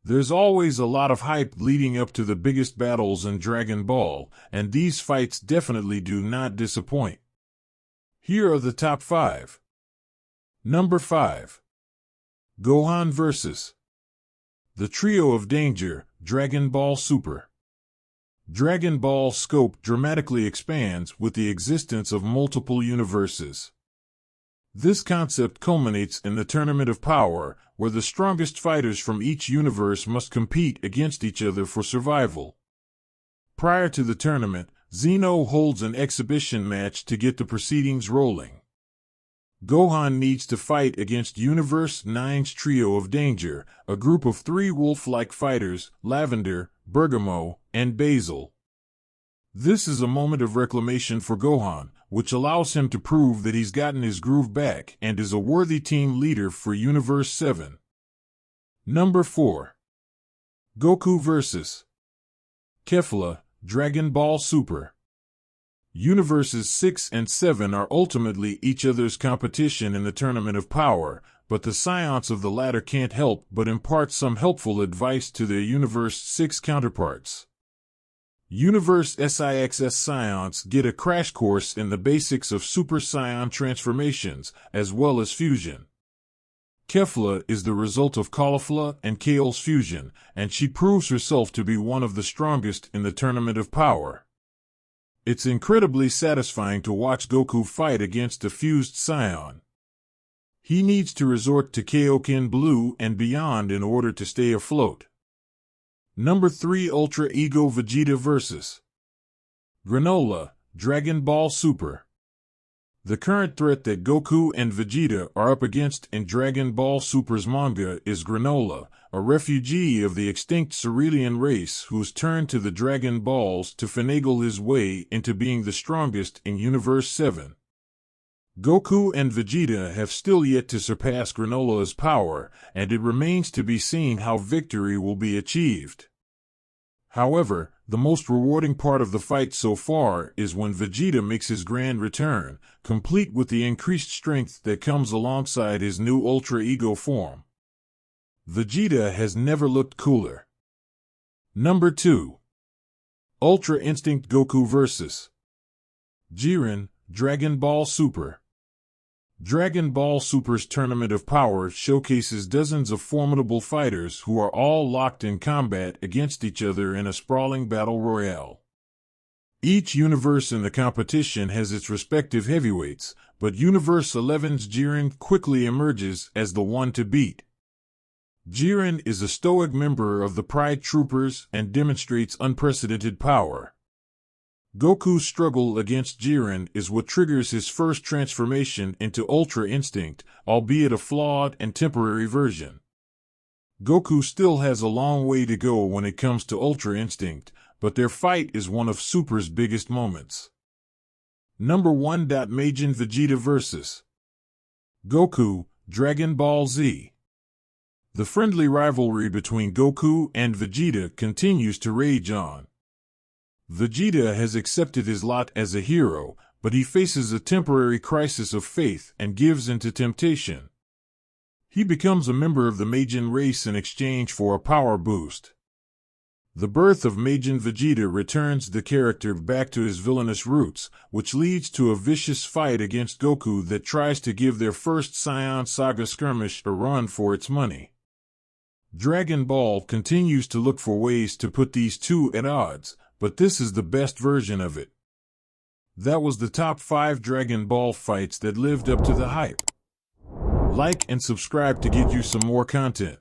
There's always a lot of hype leading up to the biggest battles in Dragon Ball, and these fights definitely do not disappoint. Here are the top 5. Number 5. Gohan vs. The Trio of Danger, Dragon Ball Super. Dragon Ball's scope dramatically expands with the existence of multiple universes. This concept culminates in the Tournament of Power, where the strongest fighters from each universe must compete against each other for survival. Prior to the tournament, Zeno holds an exhibition match to get the proceedings rolling. Gohan needs to fight against Universe 9's Trio of Danger, a group of 3 wolf-like fighters, Lavender, Bergamo, and Basil. This is a moment of reclamation for Gohan, which allows him to prove that he's gotten his groove back and is a worthy team leader for Universe 7. Number 4. Goku vs. Kefla, Dragon Ball Super. Universes 6 and 7 are ultimately each other's competition in the Tournament of Power, but the scions of the latter can't help but impart some helpful advice to their Universe 6 counterparts. Universe SIX's scions get a crash course in the basics of Super Saiyan transformations, as well as fusion. Kefla is the result of Caulifla and Kale's fusion, and she proves herself to be one of the strongest in the Tournament of Power. It's incredibly satisfying to watch Goku fight against a fused scion. He needs to resort to Kaioken Blue and beyond in order to stay afloat. Number 3. Ultra Ego Vegeta vs. Granola, Dragon Ball Super. The current threat that Goku and Vegeta are up against in Dragon Ball Super's manga is Granola, a refugee of the extinct Cerealian race who's turned to the Dragon Balls to finagle his way into being the strongest in Universe 7. Goku and Vegeta have still yet to surpass Granola's power, and it remains to be seen how victory will be achieved. However, the most rewarding part of the fight so far is when Vegeta makes his grand return, complete with the increased strength that comes alongside his new Ultra Ego form. Vegeta has never looked cooler. Number 2. Ultra Instinct Goku vs. Jiren, Dragon Ball Super. Dragon Ball Super's Tournament of Power showcases dozens of formidable fighters who are all locked in combat against each other in a sprawling battle royale. Each universe in the competition has its respective heavyweights, but Universe 11's Jiren quickly emerges as the one to beat. Jiren is a stoic member of the Pride Troopers and demonstrates unprecedented power. Goku's struggle against Jiren is what triggers his first transformation into Ultra Instinct, albeit a flawed and temporary version. Goku still has a long way to go when it comes to Ultra Instinct, but their fight is one of Super's biggest moments. Number 1. Majin Vegeta vs. Goku, Dragon Ball Z. The friendly rivalry between Goku and Vegeta continues to rage on. Vegeta has accepted his lot as a hero, but he faces a temporary crisis of faith and gives into temptation. He becomes a member of the Majin race in exchange for a power boost. The birth of Majin Vegeta returns the character back to his villainous roots, which leads to a vicious fight against Goku that tries to give their first Saiyan Saga skirmish a run for its money. Dragon Ball continues to look for ways to put these two at odds, but this is the best version of it. That was the top 5 Dragon Ball fights that lived up to the hype. Like and subscribe to get you some more content.